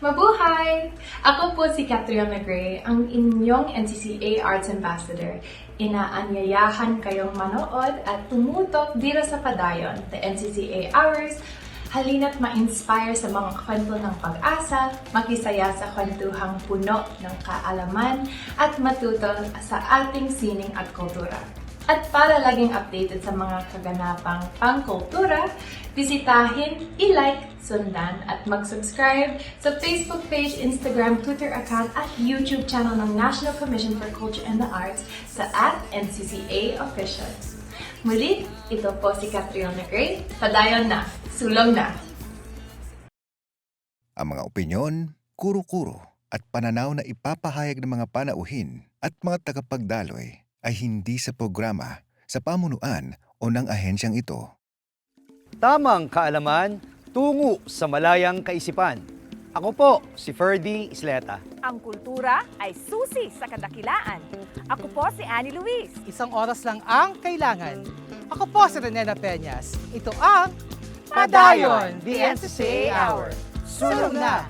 Mabuhay! Ako po si Catriona Gray, ang inyong NCCA Arts Ambassador. Inaanyayahan kayong manood at tumutok dito sa Padayon, the NCCA Hours. Halina't ma-inspire sa mga kwento ng pag-asa, makisaya sa kwentuhang puno ng kaalaman, at matuto sa ating sining at kultura. At para laging updated sa mga kaganapang pangkultura, bisitahin, i-like, sundan at mag-subscribe sa Facebook page, Instagram, Twitter account at YouTube channel ng National Commission for Culture and the Arts sa @NCCA Official. Muli, ito po si Catriona Gray. Padayon na, sulong na. Ang mga opinyon, kuro-kuro at pananaw na ipapahayag ng mga panauhin at mga tagapagdaloy ay hindi sa programa, sa pamunuan o ng ahensyang ito. Tamang kaalaman, tungo sa malayang kaisipan. Ako po, si Ferdy Isleta. Ang kultura ay susi sa kadakilaan. Ako po si Annie Luis. Isang oras lang ang kailangan. Ako po si Renena Peñas. Ito ang Padayon, the NCCA Hour. Sulong na!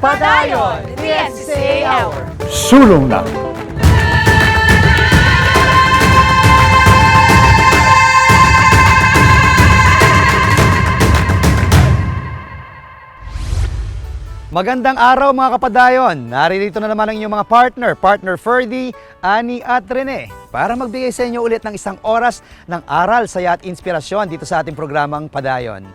Padayon, the NCCA Hour. Sulong na! Magandang araw mga kapadayon! Naririto na naman ang inyong mga partner Ferdy, Annie at Rene, para magbigay sa inyo ulit ng isang oras ng aral, saya at inspirasyon dito sa ating programang Padayon.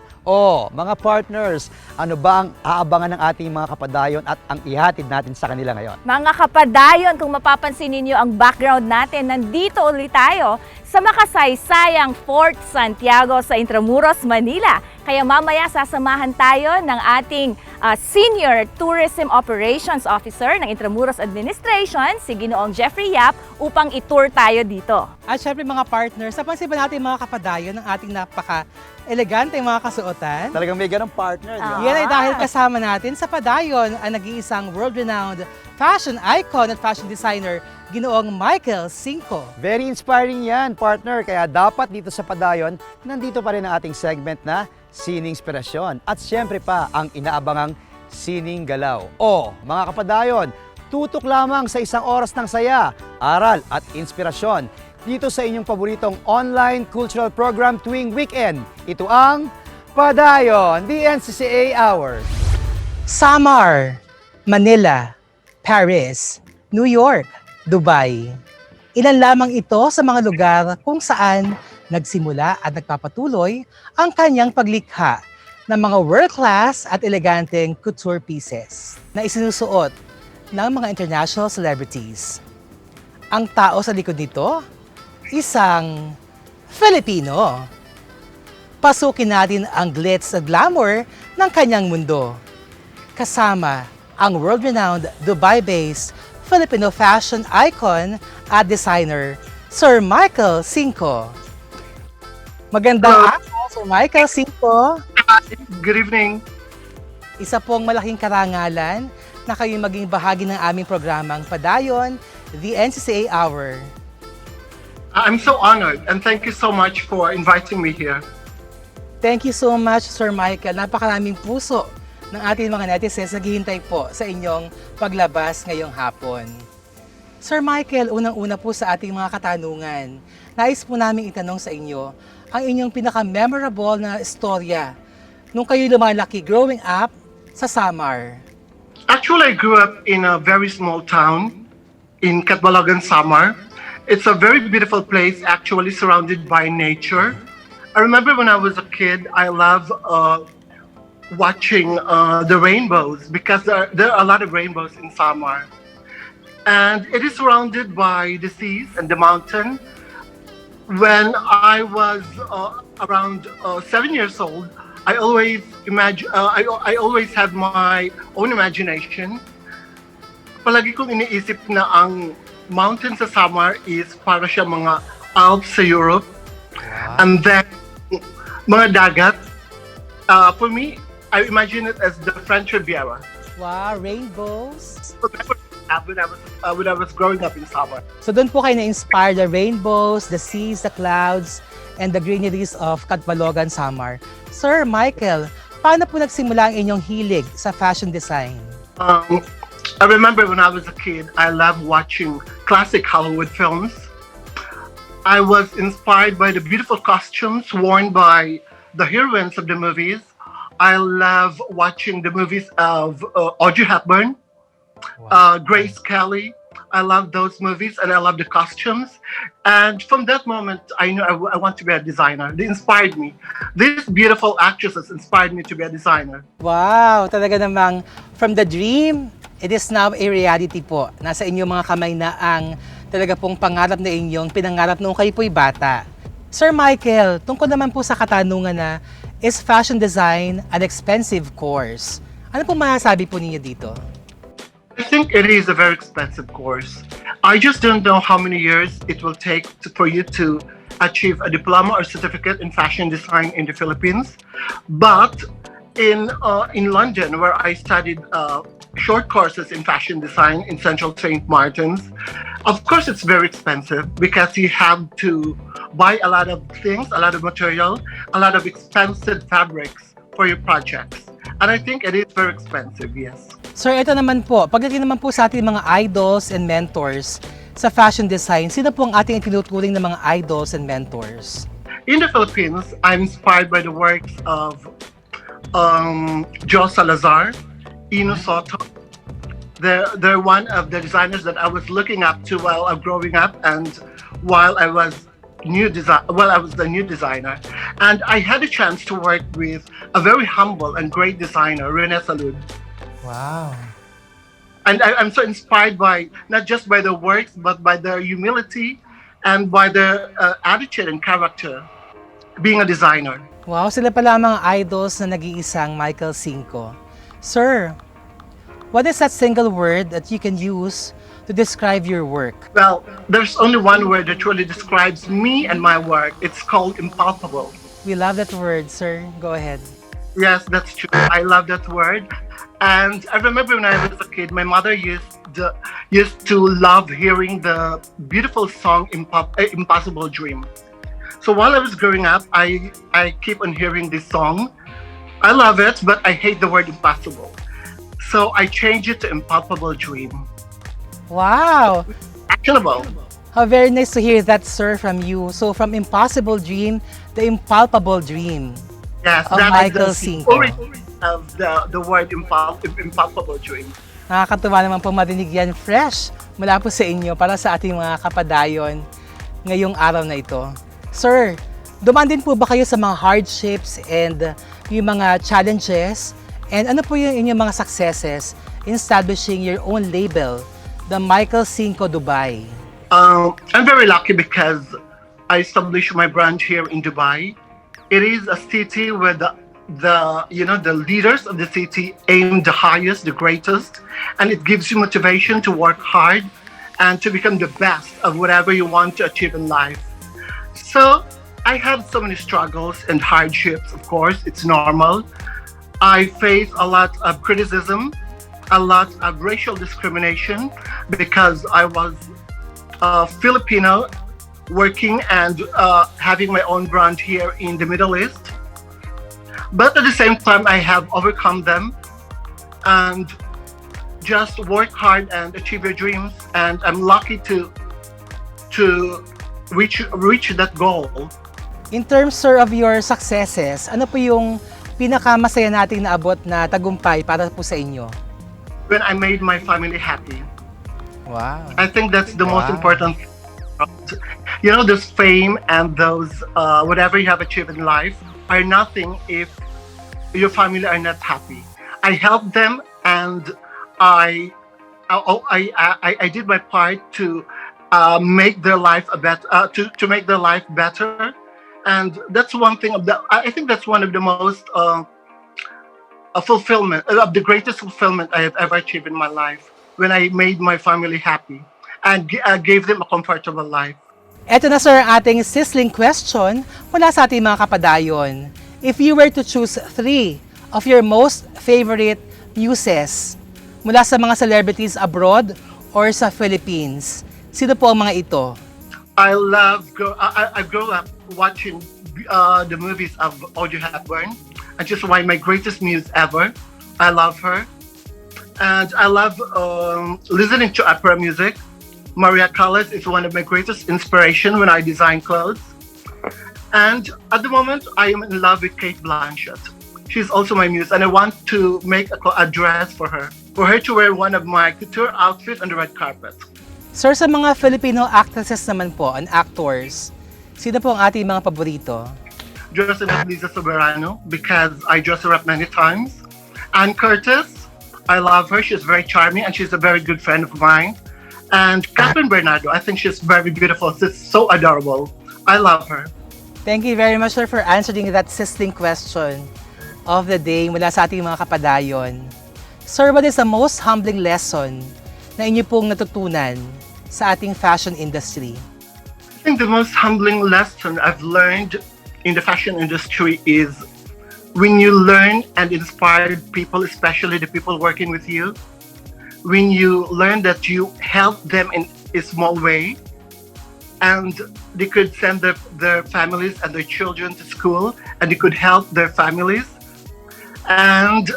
Mga partners, ano ba ang aabangan ng ating mga kapadayon at ang ihatid natin sa kanila ngayon? Mga kapadayon, kung mapapansin ninyo ang background natin, nandito ulit tayo sa makasaysayang Fort Santiago sa Intramuros, Manila. Kaya mamaya sasamahan tayo ng ating Senior Tourism Operations Officer ng Intramuros Administration, si Ginoong Jeffrey Yap, upang itour tayo dito. At syempre mga partners, napansin ba natin mga kapadayon ng ating napaka-elegante mga kasuotan? Talagang may ganang partner, di ba? Yan ay dahil kasama natin sa Padayon ang nag-iisang world-renowned fashion icon at fashion designer, Ginoong Michael Cinco. Very inspiring yan, partner. Kaya dapat dito sa Padayon, nandito pa rin ang ating segment na Sining Inspirasyon. At syempre pa, ang inaabangang Sining Galaw. Mga kapadayon, tutok lamang sa isang oras ng saya, aral at inspirasyon dito sa inyong paboritong online cultural program tuwing weekend. Ito ang Padayon, the NCCA Hour. Samar, Manila, Paris, New York, Dubai. Ilan lamang ito sa mga lugar kung saan nagsimula at nagpapatuloy ang kanyang paglikha ng mga world-class at eleganteng couture pieces na isinusuot ng mga international celebrities. Ang tao sa likod nito, isang Filipino. Pasukin natin ang glitz at glamour ng kanyang mundo. Kasama ang world-renowned Dubai-based Filipino fashion icon at designer, Sir Michael Cinco. Magandang araw, Sir Michael Cinco. Good evening. Isa pong malaking karangalan na kayo maging bahagi ng aming programang Padayon, the NCCA Hour. I'm so honored and thank you so much for inviting me here. Thank you so much, Sir Michael. Napakaraming puso ng ating mga netizens naghihintay po sa inyong paglabas ngayong hapon. Sir Michael, unang-una po sa ating mga katanungan, nais po namin itanong sa inyo ang inyong pinaka-memorable na istorya nung kayo lumalaki growing up sa Samar. Actually, I grew up in a very small town in Catbalogan, Samar. It's a very beautiful place, actually surrounded by nature. I remember when I was a kid, I love watching the rainbows because there are a lot of rainbows in Samar. And it is surrounded by the seas and the mountain. When I was around 7 years old, I always imagine. I always had my own imagination. Palagi kong iniisip na ang mountain sa Samar is para siya mga Alps sa Europe, and then mga dagat. For me, I imagine it as the French Riviera. Wow, rainbows. When I was growing up in Samar. So doon po kayo na-inspire the rainbows, the seas, the clouds, and the greeneries of Catbalogan, Samar. Sir Michael, paano po nagsimula ang inyong hilig sa fashion design? I remember when I was a kid, I loved watching classic Hollywood films. I was inspired by the beautiful costumes worn by the heroines of the movies. I love watching the movies of Audrey Hepburn, Grace Kelly. I love those movies and I love the costumes. And from that moment, I knew I want to be a designer. They inspired me. These beautiful actresses inspired me to be a designer. Wow, talaga namang from the dream, it is now a reality po. Nasa inyong mga kamay na ang talaga pong pangarap na inyong pinangarap nung kayo po'y bata. Sir Michael, tungkol naman po sa katanungan na, is fashion design an expensive course? Ano po masasabi po ninyo dito? I think it is a very expensive course. I just don't know how many years it will take for you to achieve a diploma or certificate in fashion design in the Philippines. But in London, where I studied short courses in fashion design in Central St. Martin's, of course it's very expensive because you have to buy a lot of things, a lot of material, a lot of expensive fabrics for your projects. And I think it is very expensive, yes. Sir, ito naman po, pagdating naman po sa ating mga idols and mentors sa fashion design, sino po ang ating itinuturing ng mga idols and mentors? In the Philippines, I'm inspired by the works of Joe Salazar, Ino Soto. They're one of the designers that I was looking up to while I'm growing up and while I was the new designer. And I had a chance to work with a very humble and great designer, Rene Salud. Wow. And I'm so inspired by, not just by their works, but by their humility and by their attitude and character, being a designer. Wow, sila pala ang mga idols na nag-iisang Michael Cinco. Sir, what is that single word that you can use to describe your work? Well, there's only one word that really describes me and my work. It's called impalpable. We love that word, sir. Go ahead. Yes, that's true. I love that word. And I remember when I was a kid, my mother used to love hearing the beautiful song Impossible Dream. So while I was growing up, I keep on hearing this song. I love it, but I hate the word impossible. So I changed it to Impalpable Dream. Wow! Actionable. How very nice to hear that, sir, from you. So from impossible dream, the impalpable dream. Yes, Of that Michael is the Cinco. origin of the word impalpable dream. Nakakatuwa naman po marinig yan fresh mula po sa inyo para sa ating mga kapadayon ngayong araw na ito. Sir, dumaan din po ba kayo sa mga hardships and yung mga challenges? And ano po yung inyong mga successes in establishing your own label, the Michael Cinco Dubai? I'm very lucky because I established my brand here in Dubai. It is a city where the leaders of the city aim the highest, the greatest, and it gives you motivation to work hard and to become the best of whatever you want to achieve in life. So I had so many struggles and hardships, of course, it's normal. I faced a lot of criticism, a lot of racial discrimination because I was Filipino working and having my own brand here in the Middle East. But at the same time, I have overcome them and just work hard and achieve your dreams. And I'm lucky to reach that goal. In terms, sir, of your successes, ano po yung pinakamasaya nating naabot na tagumpay para po sa inyo? when I made my family happy. Wow. I think that's the most Wow. important. You know, those fame and those whatever you have achieved in life are nothing if your family are not happy. I helped them, and I did my part to make their life to make their life better, and that's one thing of the. I think that's one of the most a fulfillment of the greatest fulfillment I have ever achieved in my life when I made my family happy and gave them a comfortable life. Eto na sir ang ating sizzling question mula sa ating mga kapadayon. If you were to choose 3 of your most favorite muses mula sa mga celebrities abroad or sa Philippines, sino po ang mga ito? I grew up watching the movies of Audrey Hepburn, and she's one of my greatest muse ever. I love her, and I love listening to opera music. Maria Callas is one of my greatest inspiration when I design clothes. And at the moment, I am in love with Kate Blanchett. She's also my muse, and I want to make a dress for her to wear one of my couture outfits on the red carpet. Sir, sa mga Filipino actresses naman po and actors, sino po ang ating mga paborito? Dressing up Lisa Soberano because I dress her up many times. Ann Curtis, I love her. She's very charming and she's a very good friend of mine. And Catherine Bernardo, I think she's very beautiful. She's so adorable. I love her. Thank you very much, sir, for answering that sizzling question of the day mula sa ating mga kapadayon. Sir, what is the most humbling lesson na inyo pong natutunan sa ating fashion industry? I think the most humbling lesson I've learned in the fashion industry is when you learn and inspire people, especially the people working with you, when you learn that you help them in a small way and they could send their families and their children to school and they could help their families. And,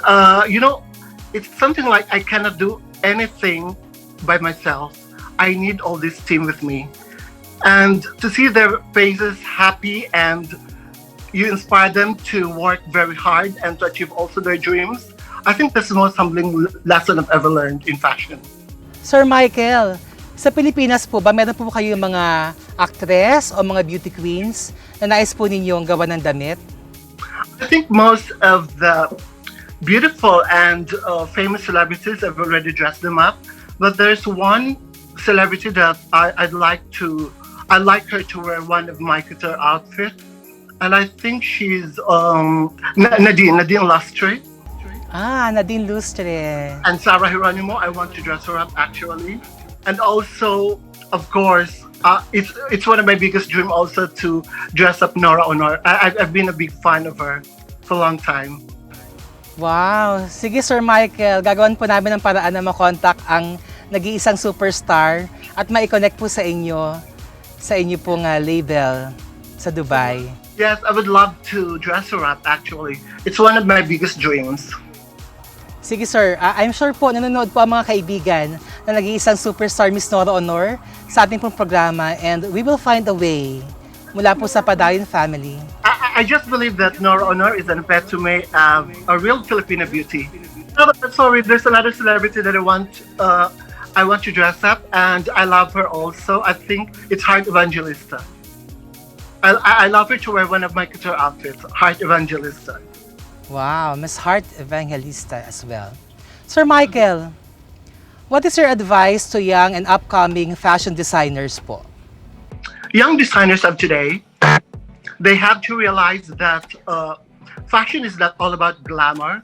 it's something like I cannot do anything by myself. I need all this team with me. And to see their faces happy and you inspire them to work very hard and to achieve also their dreams, I think that's the most humbling lesson I've ever learned in fashion. Sir Michael, sa Pilipinas po ba meron po kayo mga actress o mga beauty queens na nais po ninyong gawa ng damit? I think most of the beautiful and famous celebrities have already dressed them up, but there's one celebrity that I'd like her to wear one of my couture outfits, and I think she's Nadine Lustre. Nadine Lustre. And Sarah Geronimo, I want to dress her up actually. And also, of course, it's one of my biggest dreams also to dress up Nora Honor. I've been a big fan of her for a long time. Wow! Sige Sir Michael, gagawin po namin ng paraan na makontak ang nag-iisang superstar at ma-connect po sa inyo pong label sa Dubai. Yes, I would love to dress her up actually. It's one of my biggest dreams. Sige sir, I'm sure po nanonood po ang mga kaibigan na nag-iisang superstar Miss Nora Honor sa ating pong programa, and we will find a way mula po sa Padayon family. I just believe that Nora Honor is an epitome of a real Filipino beauty. No, but sorry, there's another celebrity that I want to dress up, and I love her also. I think it's Heart Evangelista. I love her to wear one of my couture outfits, Heart Evangelista. Wow, Miss Heart Evangelista as well. Sir Michael, what is your advice to young and upcoming fashion designers po? Young designers of today, they have to realize that fashion is not all about glamour.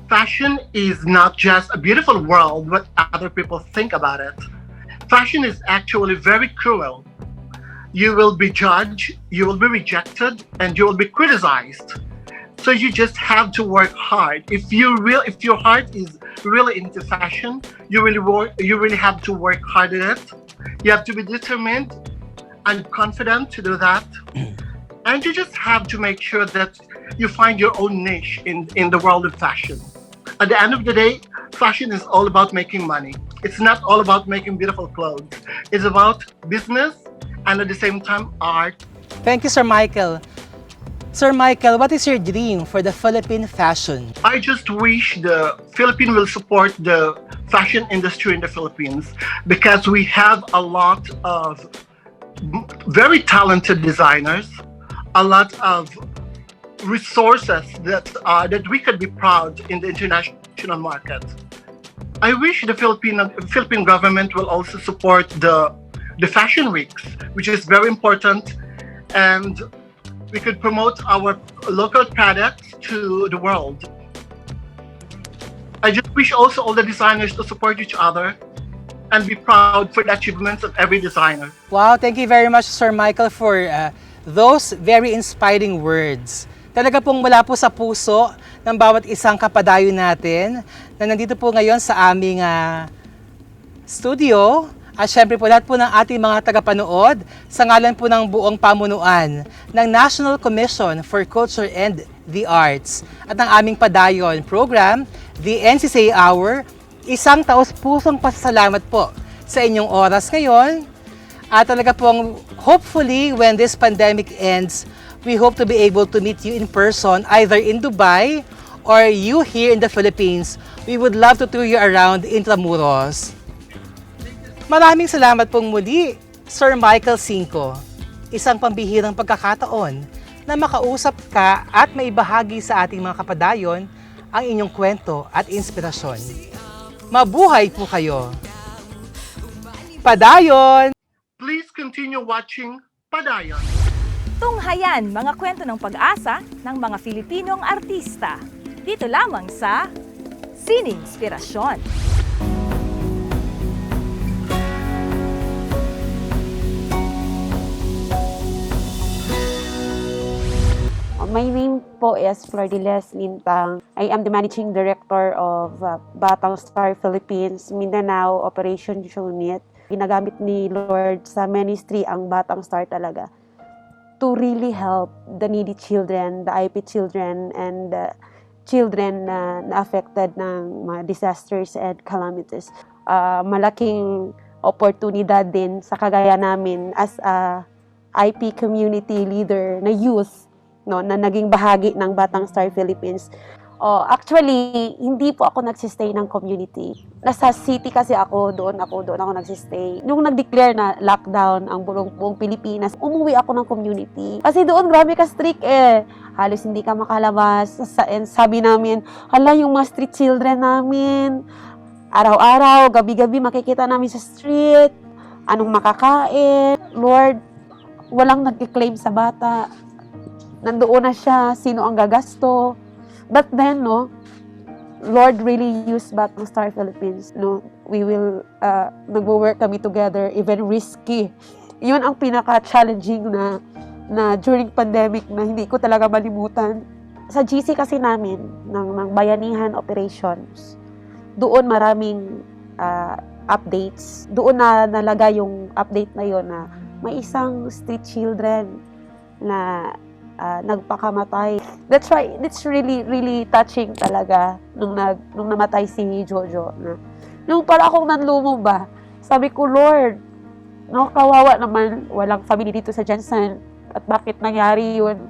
Fashion is not just a beautiful world, what other people think about it. Fashion is actually very cruel. You will be judged, you will be rejected, and you will be criticized. So you just have to work hard. If your heart is really into fashion, you really have to work hard at it. You have to be determined and confident to do that. And you just have to make sure that you find your own niche in the world of fashion. At the end of the day, fashion is all about making money. It's not all about making beautiful clothes. It's about business and at the same time art. Thank you, Sir Michael. Sir Michael, what is your dream for the Philippine fashion? I just wish the Philippines will support the fashion industry in the Philippines because we have a lot of very talented designers, a lot of resources that we could be proud in the international market. I wish the Philippine government will also support the fashion weeks, which is very important, and we could promote our local products to the world. I just wish also all the designers to support each other and be proud for the achievements of every designer. Wow, thank you very much, Sir Michael, for those very inspiring words. Talaga pong mula po sa puso ng bawat isang kapadayo natin na nandito po ngayon sa aming studio. At syempre po lahat po ng ating mga tagapanood sa ngalan po ng buong pamunuan ng National Commission for Culture and the Arts at ng aming padayon program, the NCCA Hour, isang taos-pusong pasasalamat po sa inyong oras ngayon. At talaga pong hopefully when this pandemic ends, we hope to be able to meet you in person either in Dubai or you here in the Philippines. We would love to tour you around Intramuros. Maraming salamat pong muli, Sir Michael Cinco. Isang pambihirang pagkakataon na makausap ka at maibahagi sa ating mga kapadayon ang inyong kwento at inspirasyon. Mabuhay po kayo! Padayon! Please continue watching Padayon. Tunghayan mga kwento ng pag-asa ng mga Filipinong artista. Dito lamang sa Sining Inspirasyon. My name po is Flordiles Lintang. I am the Managing Director of Batang Star Philippines Mindanao Operations Unit. Ginagamit ni Lord sa ministry ang Batang Star talaga to really help the needy children, the IP children, and the children na affected ng mga disasters and calamities. Malaking oportunidad din sa kagaya namin as a IP community leader na youth, no, na naging bahagi ng Batang Star Philippines. Actually, hindi po ako nagsistay ng community. Nasa city kasi ako doon ako nagsistay. Nung nag-declare na lockdown ang buong Pilipinas, umuwi ako ng community. Kasi doon grabe ka strict eh. Halos hindi ka makalabas. And sabi namin, hala yung mga street children namin. Araw-araw, gabi-gabi makikita namin sa street. Anong makakain? Lord, walang nag-claim sa bata. Nandoon na siya, sino ang gagasto. But then, no, Lord really used Batang Star Philippines. No, we will, nag-work kami together, even risky. Yun ang pinaka-challenging na during pandemic na hindi ko talaga malimutan. Sa GC kasi namin, ng Bayanihan Operations, doon maraming updates. Doon na nalagay yung update na yun na may isang street children na nagpakamatay. That's why it's really touching talaga nung namatay si Jojo. Nung para akong nanlumog sabi ko, Lord, no, kawawa naman, walang family dito sa Jensen. At bakit nangyari yun?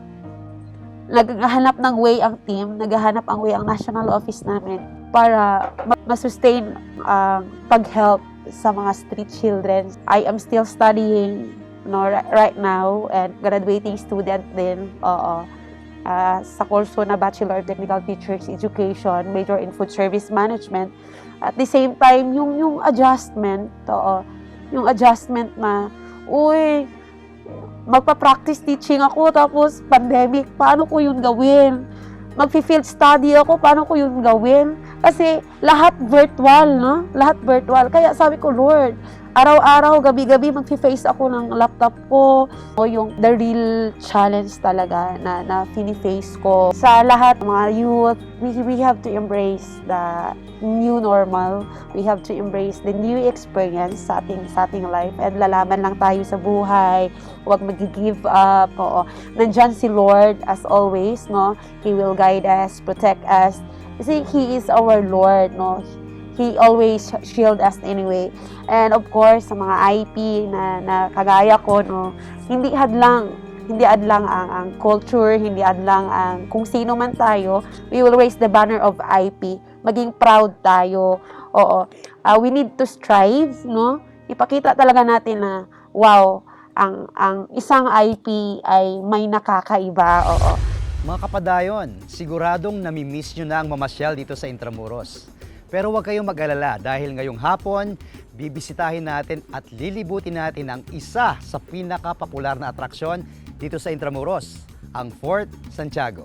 Naghahanap ng way ang team, naghahanap ang way ang national office namin para ma-sustain pag-help sa mga street children. I am still studying right now and graduating student din sa kurso na Bachelor of Technical Teachers Education, major in Food Service Management. At the same time, yung adjustment, yung adjustment na, uy, magpa-practice teaching ako tapos pandemic, paano ko yun gawin? Magfi-field study ako, paano ko yun gawin? Kasi lahat virtual, no? Lahat virtual. Kaya sabi ko, Lord, araw-araw, gabi-gabi, magfi-face ako ng laptop ko. O yung the real challenge talaga na fini-face ko. Sa lahat ng mga youth, we have to embrace the new normal. We have to embrace the new experience sa ating life. And lalaban lang tayo sa buhay. Huwag mag-give up. Oo. Nandyan si Lord as always, no? He will guide us, protect us. Kasi He is our Lord, no? He always shield us anyway. And of course, sa mga IP na kagaya ko, no, hindi hadlang hindi adlang ang culture, hindi adlang ang kung sino man tayo. We will raise the banner of IP. Maging proud tayo. Oo. We need to strive, no? Ipakita talaga natin na, wow, ang isang IP ay may nakakaiba. Oo. Mga kapadayon, siguradong namimiss nyo na ang mamasyal dito sa Intramuros. Pero huwag kayong mag-alala dahil ngayong hapon, bibisitahin natin at lilibutin natin ang isa sa pinakapopular na atraksyon dito sa Intramuros, ang Fort Santiago.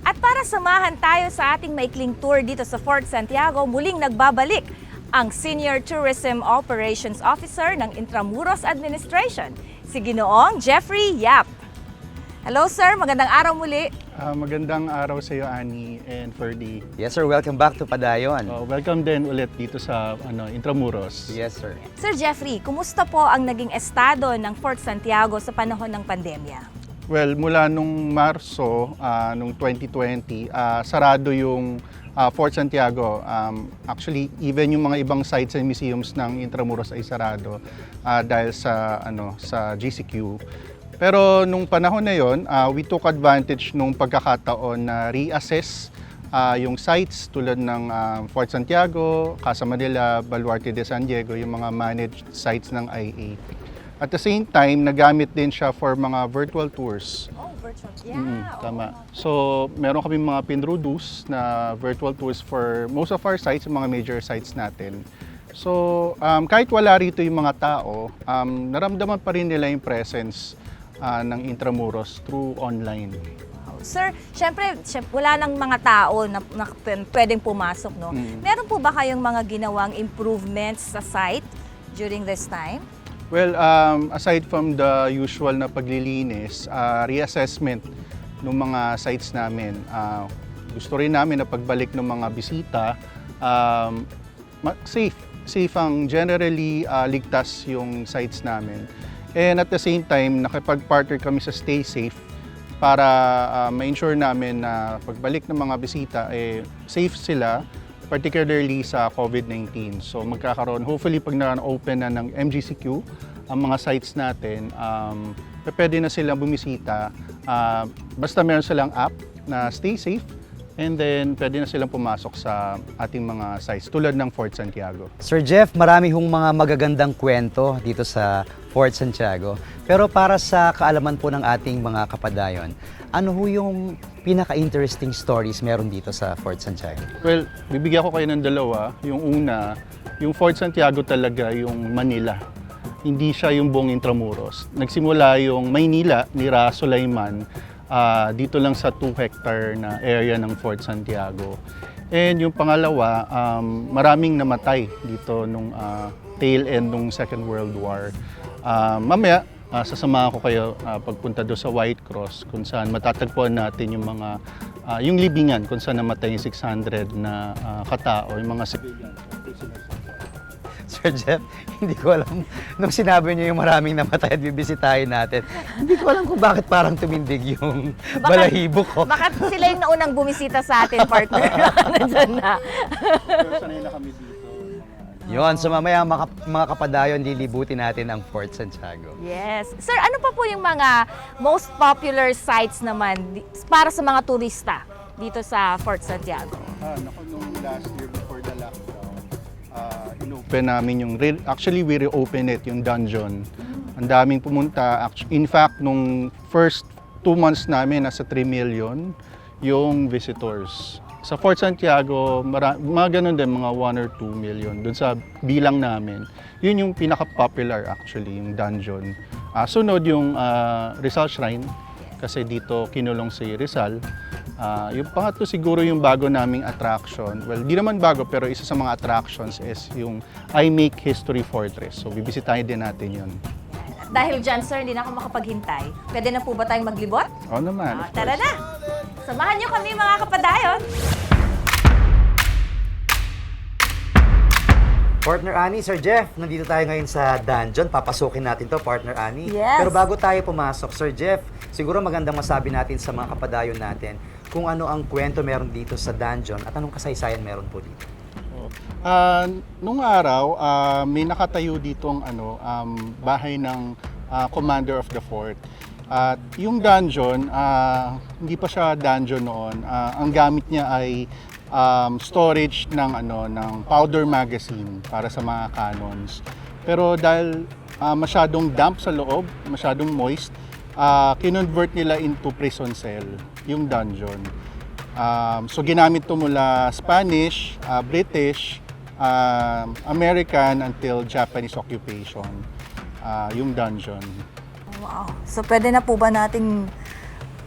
At para samahan tayo sa ating maikling tour dito sa Fort Santiago, muling nagbabalik ang Senior Tourism Operations Officer ng Intramuros Administration, si Ginoong Jeffrey Yap. Hello sir, magandang araw muli. Magandang araw sa iyo, Annie and Ferdy. Yes sir, welcome back to Padayon. Welcome din ulit dito sa Intramuros. Yes sir. Sir Jeffrey, kumusta po ang naging estado ng Fort Santiago sa panahon ng pandemya? Well, mula nung Marso nung 2020, sarado yung Fort Santiago. Actually, even yung mga ibang sites and museums ng Intramuros ay sarado dahil sa sa GCQ. Pero nung panahon na yon, we took advantage nung pagkakataon na reassess yung sites tulad ng Fort Santiago, Casa Manila, Baluarte de San Diego, yung mga managed sites ng IA. At the same time, nagamit din siya for mga virtual tours. Oh, virtual. Yeah. Tama. So, meron kami mga pinroduce na virtual tours for most of our sites, mga major sites natin. So, kahit wala rito yung mga tao, naramdaman pa rin nila yung presence ng Intramuros through online. Sir, syempre wala nang mga tao na pwedeng pumasok, no? Meron po ba kayong mga ginawang improvements sa site during this time? Well, aside from the usual na paglilinis, reassessment ng mga sites namin, gusto rin namin na pagbalik ng mga bisita, safe ang generally ligtas yung sites namin. And at the same time, nakipag-partner kami sa Stay Safe para ma-ensure namin na pagbalik ng mga bisita, safe sila, particularly sa COVID-19. So magkakaroon, hopefully pag na-open na ng MGCQ, ang mga sites natin, pwede na silang bumisita. Basta meron silang app na Stay Safe, and then pwede na silang pumasok sa ating mga sites tulad ng Fort Santiago. Sir Jeff, marami hong mga magagandang kwento dito sa Fort Santiago. Pero para sa kaalaman po ng ating mga kapadayon, ano ho yung pinaka-interesting stories meron dito sa Fort Santiago? Well, bibigyan ko kayo ng dalawa. Yung una, yung Fort Santiago talaga yung Manila. Hindi siya yung buong Intramuros. Nagsimula yung Maynila ni Ra Sulaiman dito lang sa 2 hectare na area ng Fort Santiago. And yung pangalawa, maraming namatay dito nung tail end nung Second World War. Mamaya, sasamahan ko kayo pagpunta doon sa White Cross kung saan matatagpuan natin yung mga yung libingan kung saan namatay yung 600 na katao, yung mga civilian. Sir Jeff, hindi ko alam, nung sinabi niyo yung maraming namatay at bibisitahin natin, hindi ko alam kung bakit parang tumindig yung balahibo ko. Bakit sila yung naunang bumisita sa atin, partner? Nandyan na. Pero sanay na kami dito. Yun, so mamaya mga kapadayon, lilibutin natin ang Fort Santiago. Yes. Sir, ano pa po yung mga most popular sites naman para sa mga turista dito sa Fort Santiago? Naku, nung last year before the lockdown, inopen namin yung, actually we reopen it, yung dungeon. Ang daming pumunta. In fact, nung first 2 months namin, nasa 3 million yung visitors. Sa Fort Santiago, mga ganun din, mga 1 or 2 million. Doon sa bilang namin, yun yung pinaka-popular actually, yung dungeon. Sunod yung Rizal Shrine, kasi dito kinulong si Rizal. Yung pangatlo siguro yung bago naming attraction. Well, di naman bago, pero isa sa mga attractions is yung I Make History Fortress. So, bibisitahin din natin yun. Dahil dyan, sir, hindi na ako makapaghintay. Pwede na po ba tayong maglibot? Oo naman. Tara na! Samahan niyo kami, mga kapadayon! Partner Annie, Sir Jeff, nandito tayo ngayon sa dungeon. Papasukin natin to, Partner Annie. Yes. Pero bago tayo pumasok, Sir Jeff, siguro magandang masabi natin sa mga kapadayon natin kung ano ang kwento meron dito sa dungeon at anong kasaysayan meron po dito. Nung araw, may nakatayo ditong bahay ng commander of the fort. At yung dungeon, hindi pa siya dungeon noon. Ang gamit niya ay storage ng powder magazine para sa mga cannons. Pero dahil masyadong damp sa loob, masyadong moist, kinonvert nila into prison cell, yung dungeon. So ginamit to mula Spanish, British, American until Japanese occupation, yung dungeon. Wow. So pwede na po ba nating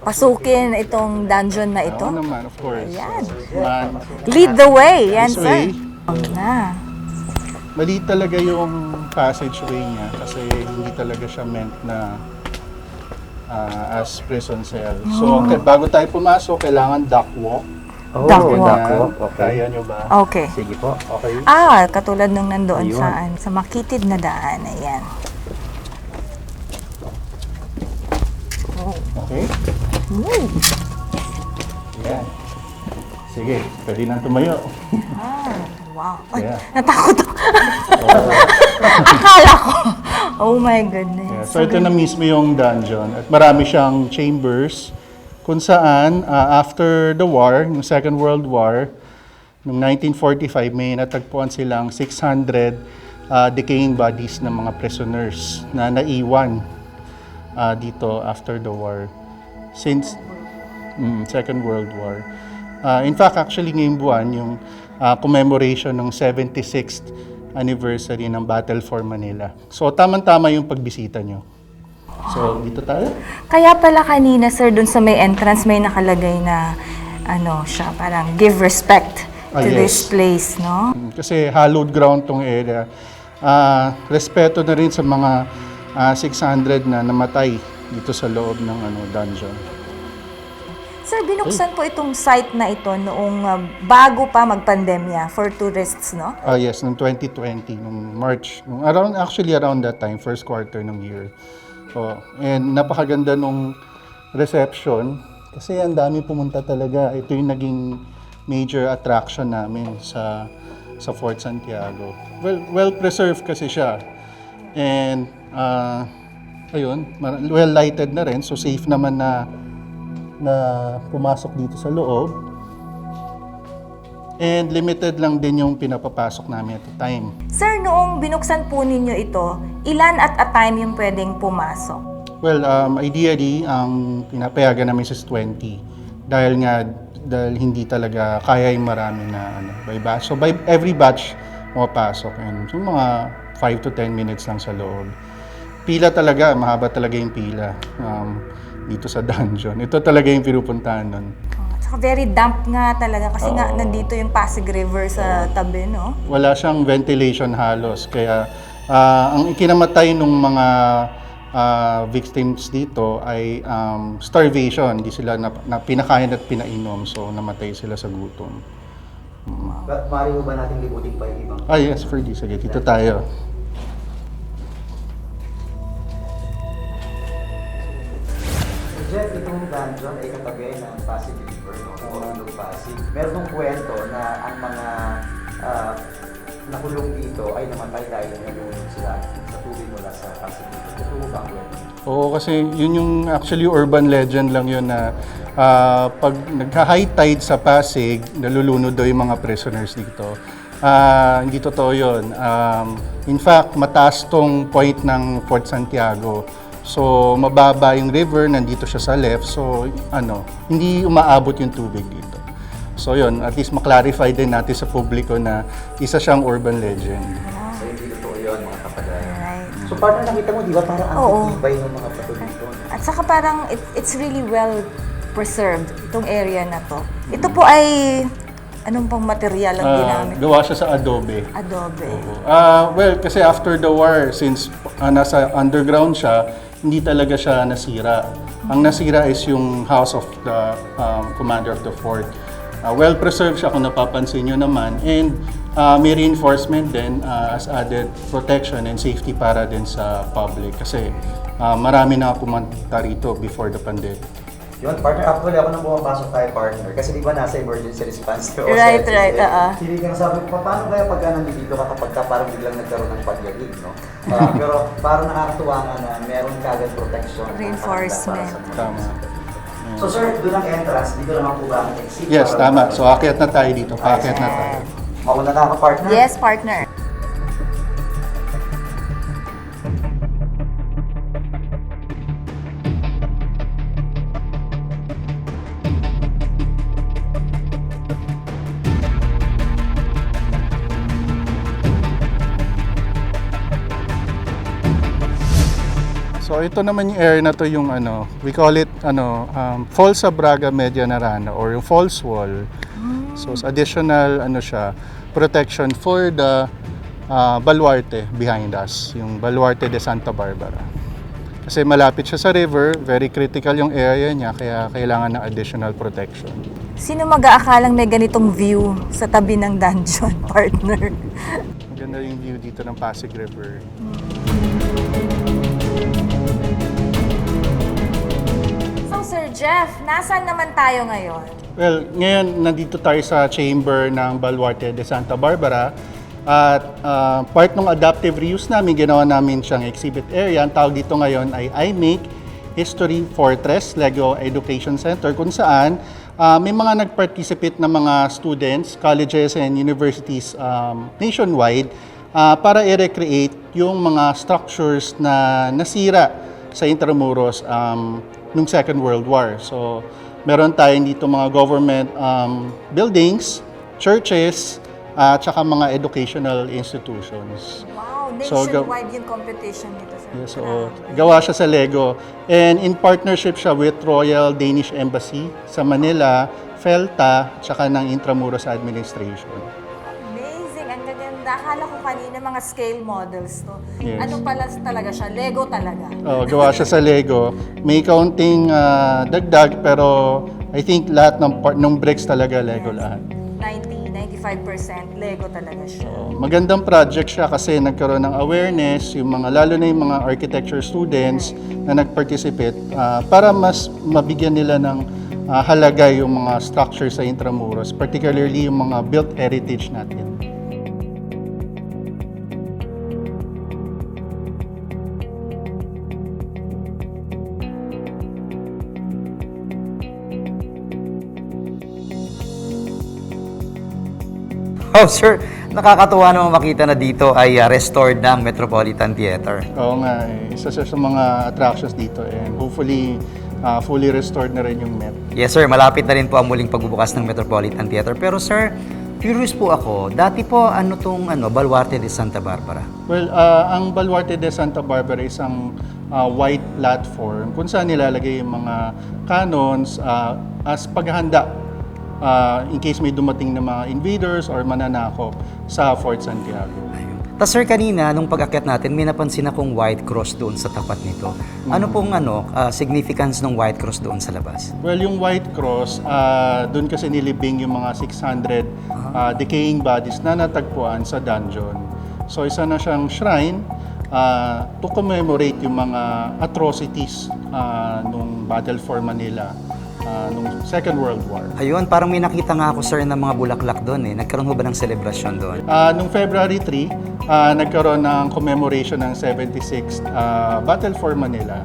pasukin itong dungeon na ito? Oo naman, of course. Ayan. Man, Lead the way. Yan, this sir. way, Na. mali talaga yung passageway niya kasi hindi talaga siya meant na as prison cell. So, bago tayo pumasok, kailangan duck walk. Duck walk. Ganyan. Kaya nyo ba? Okay. Sige po. Okay. Katulad nung nandoon Ayun. sa makitid na daan. Ayan. Okay. Yan. Sige, pwede nang tumayo. Wow. Ay, Yeah. natakot ako. Akala ko. Oh my goodness. Yeah, so ito na mismo yung dungeon at marami siyang chambers kung saan after the war, yung Second World War, noong 1945 may natagpuan silang 600 decaying bodies ng mga prisoners na naiwan dito after the war since Second World War. In fact, actually ngayong buwan yung commemoration ng 76th anniversary ng Battle for Manila. So tamang-tama yung pagbisita nyo. So dito tayo. Kaya pala kanina, sir, dun sa may entrance, may nakalagay na siya, parang give respect to this Yes. place, no? Kasi hallowed ground tong area. Respeto na rin sa mga 600 na namatay dito sa loob ng dungeon. Sir, binuksan po itong site na ito noong bago pa magpandemya for tourists, no? Yes, noong 2020, noong March. Actually around that time, first quarter ng year. And napakaganda nung reception kasi ang dami pumunta talaga. Ito yung naging major attraction namin sa Fort Santiago. Well preserved kasi siya. And ayun, well lighted na rin, so safe naman na pumasok dito sa loob. And limited lang din yung pinapapasok namin at a time. Sir, noong binuksan po ninyo ito, ilan at a time yung pwedeng pumasok? Well, ideally, ang pinapayagan namin is 20. Dahil hindi talaga kaya yung marami na by batch. So by every batch, mapasok. And so mga 5 to 10 minutes lang sa loob. Pila talaga, mahaba talaga yung pila dito sa dungeon. Ito talaga yung pinupuntahan nun. Tsaka very damp nga talaga kasi nga nandito yung Pasig River sa tabi, no? Wala siyang ventilation halos. Kaya ang ikinamatay ng mga victims dito ay starvation. Hindi sila na pinakain at pinainom. So namatay sila sa gutom. Mari mo ba natin libutin pa yung ibang? Yes, Ferdy. Sige, dito tayo. Jeff, itong dungeon ay katabi ng Pasig River, no? Pasig. Meron ng kwento na ang mga nakulong dito ay namatay dahil nalulog sila sa tubig mula sa Pasig River. Totoo ba ang kwento? Oo, kasi yun yung actually urban legend lang yun na pag nagka-high tide sa Pasig, nalulunod daw yung mga prisoners dito. Hindi totoo yun. In fact, mataas tong point ng Fort Santiago. So, mababa yung river, nandito siya sa left. So, hindi umaabot yung tubig dito. So, yun, at least maklarify din natin sa publiko na isa siyang urban legend. So, hindi totoo yun, mga kapadayan. Right. So, parang nakita mo, di ba, parang Oo. ang tibay ng mga pato dito. At saka parang it's really well preserved, itong area na to. Ito po ay, anong pang material ang ginamit? Gawa siya sa adobe. Adobe. Well, kasi after the war, since nasa underground siya, hindi talaga siya nasira. Ang nasira is yung house of the commander of the fort. Well-preserved siya kung napapansin nyo naman. And may reinforcement din as added protection and safety para din sa public. Kasi marami na pumunta rito before the pandemic. Yun, partner, actually ako nang pumapasok tayo, partner. Kasi di ba nasa emergency response ko? Right, sa right, NCCA. Hindi ka sabi ko, paano kaya pag nandito ka kapag ka parang biglang nagkaroon ng pagyagig, no? Pero parang nakakatuwa nga na meron kagad protection. Reinforcement. Tama. So sir, doon ang entrance, dito naman po ba ang exit? Yes, tama. So, akyat na tayo dito. Paakyat na tayo. Mauna na ako, partner? Yes, partner. So ito naman yung area na to yung we call it falls sa Braga Media Narana or yung falls wall. So additional siya, protection for the baluarte behind us, yung Baluarte de Santa Barbara. Kasi malapit siya sa river, very critical yung area niya, kaya kailangan ng additional protection. Sino mag-aakalang may ganitong view sa tabi ng dungeon, partner? Maganda yung view dito ng Pasig River. So Sir Jeff, nasaan naman tayo ngayon? Well, ngayon nandito tayo sa chamber ng Baluarte de Santa Barbara at part ng adaptive reuse namin, ginawa namin siyang exhibit area. Ang tawag dito ngayon ay I Make History Fortress Lego Education Center, kung saan may mga nag-participate na mga students, colleges and universities nationwide para i-recreate yung mga structures na nasira sa Intramuros nung Second World War. So, meron tayong dito mga government buildings, churches, at saka mga educational institutions. Wow, So, nationwide yung competition nito, sir. Yes, so gawa siya sa Lego. And in partnership siya with Royal Danish Embassy sa Manila, FELTA, tsaka ng Intramuros Administration. Amazing, ang gaganda. Akala ko kanina mga scale models to. Yes. Ano pala talaga siya? Lego talaga. Oh, gawa siya sa Lego. May kaunting dagdag, pero I think lahat ng bricks talaga Lego lahat. 95% Lego talaga siya. Magandang project siya kasi nagkaroon ng awareness, yung lalo na yung mga architecture students na nag-participate para mas mabigyan nila ng halaga yung mga structures sa Intramuros, particularly yung mga built heritage natin. Oh, sir, nakakatuwa naman makita na dito ay restored ng Metropolitan Theater. Oo nga, isa siya sa mga attractions dito and hopefully fully restored na rin yung Met. Yes, sir, malapit na rin po ang muling pagbubukas ng Metropolitan Theater. Pero sir, curious po ako, dati po tong Baluarte de Santa Barbara? Well, ang Baluarte de Santa Barbara is isang white platform kung saan nilalagay yung mga cannons as paghahanda in case may dumating na mga invaders or mananakop sa Fort Santiago. Tapos sir, kanina, nung pag-akyat natin, may napansin akong white cross doon sa tapat nito. Ano pong significance ng white cross doon sa labas? Well, yung white cross, doon kasi nilibing yung mga 600 decaying bodies na natagpuan sa dungeon. So isa na siyang shrine to commemorate yung mga atrocities nung Battle for Manila nung Second World War. Ayun, parang may nakita nga ako sir ng mga bulaklak doon eh. Nagkaroon ho ba ng celebration doon? Nung February 3, nagkaroon ng commemoration ng 76th Battle for Manila.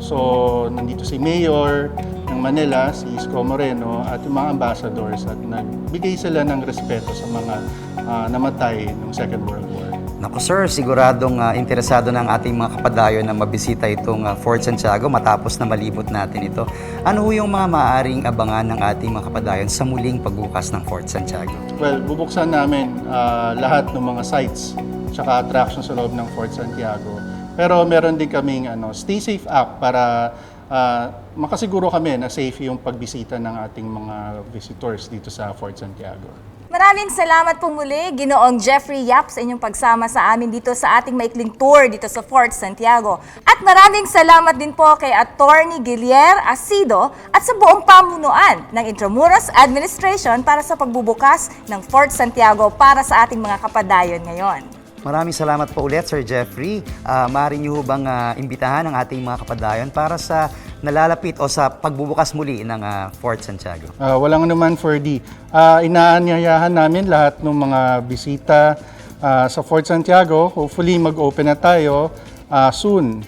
So, nandito si Mayor ng Manila, si Isko Moreno, at yung mga ambassadors at nagbigay sila ng respeto sa mga namatay nung Second World War. Naku sir, siguradong interesado ng ating mga kapadayon na mabisita itong Fort Santiago matapos na malibot natin ito. Ano ho yung mga maaaring abangan ng ating mga kapadayon sa muling pagbukas ng Fort Santiago? Well, bubuksan namin lahat ng mga sites tsaka attractions sa loob ng Fort Santiago. Pero meron din kaming Stay Safe app para makasiguro kami na safe yung pagbisita ng ating mga visitors dito sa Fort Santiago. Maraming salamat po muli, Ginoong Jeffrey Yap, sa inyong pagsama sa amin dito sa ating maikling tour dito sa Fort Santiago. At maraming salamat din po kay Attorney Guillier Asido at sa buong pamunuan ng Intramuros Administration para sa pagbubukas ng Fort Santiago para sa ating mga kapadayon ngayon. Maraming salamat po ulit, Sir Jeffrey. Maaari niyo bang imbitahan ang ating mga kapadayon para sa nalalapit o sa pagbubukas muli ng Fort Santiago? Walang naman, Ferdy. Inaanyayahan namin lahat ng mga bisita sa Fort Santiago. Hopefully, mag-open na tayo soon.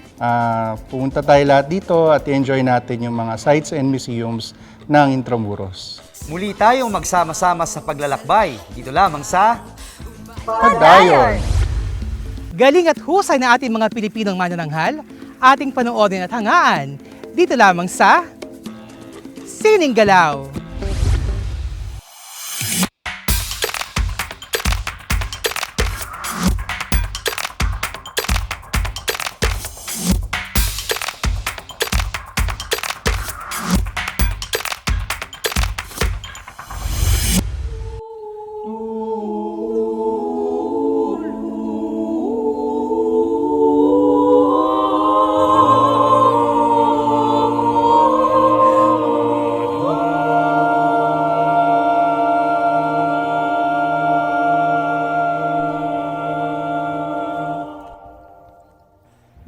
Pumunta tayo lahat dito at enjoy natin yung mga sites and museums ng Intramuros. Muli tayong magsama-sama sa paglalakbay. Dito lamang sa Padayon! Galing at husay na ating mga Pilipinong manananghal, ating panoodin at hangaan. Dito lamang sa Sining Galaw.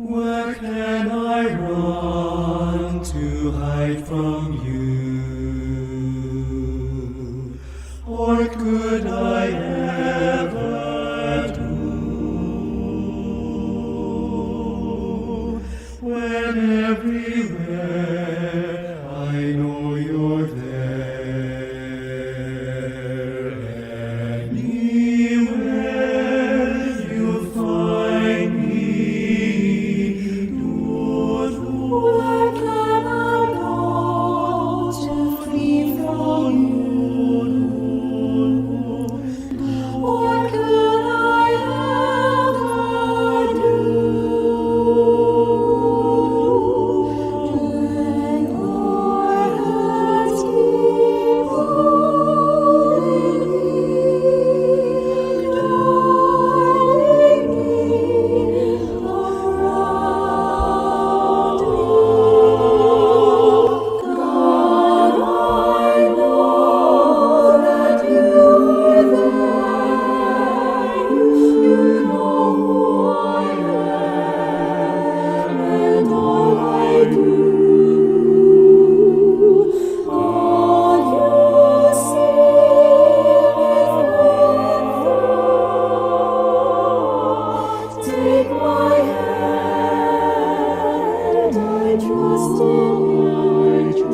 Where can I run to hide from you? What could I ever do when everywhere I know you're there? Anywhere you'll find me. Where can I go to flee from you? What could I ever do when our hearts keep holding me, guiding me around me? God, I know that you're there. You know who I am and all I do. God, you see within thoughts. Take my hand, I trust in you.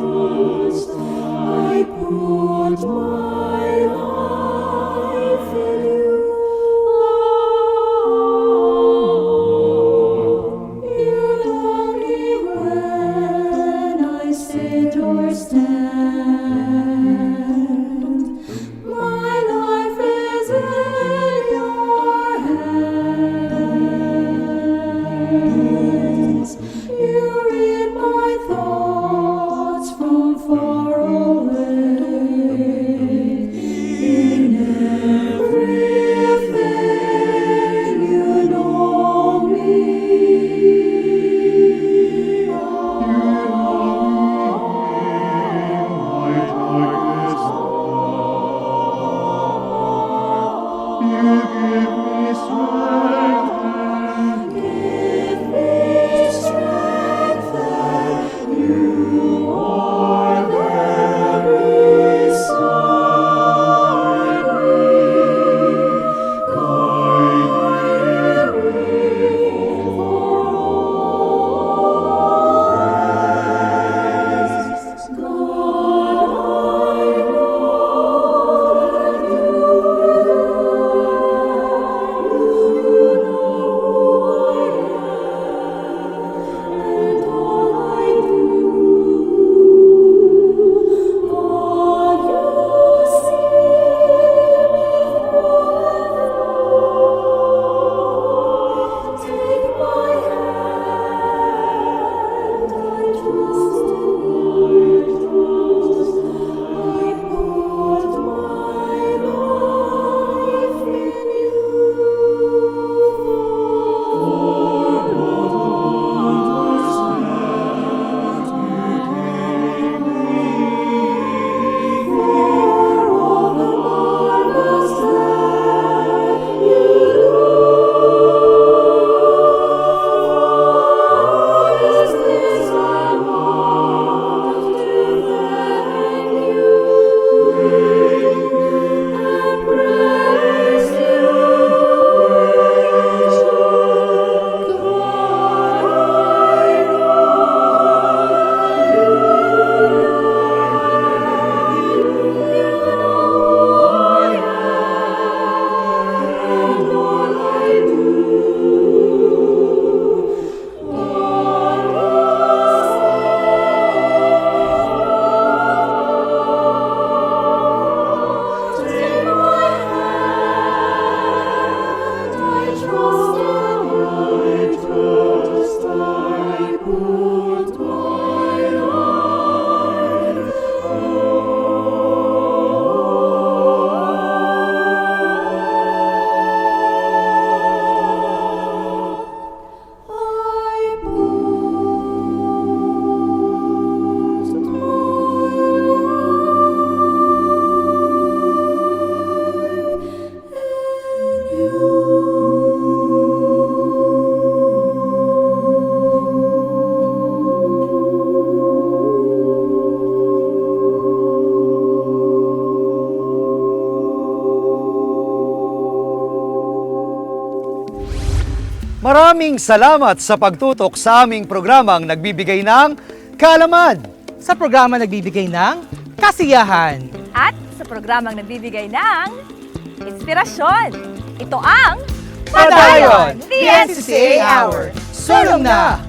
I put my life in you. You know me when I sit or stand. My life is in your hands. You read my thoughts from far away. In everything you know me. Give me strength that you are there beside me. Guide me for always. God, I know that you're there. You know Maraming salamat sa pagtutok sa aming programang nagbibigay ng kaalaman. Sa programa nagbibigay ng kasiyahan. At sa programang nagbibigay ng inspirasyon. Ito ang Padayon the NCCA Hour. Sulong na!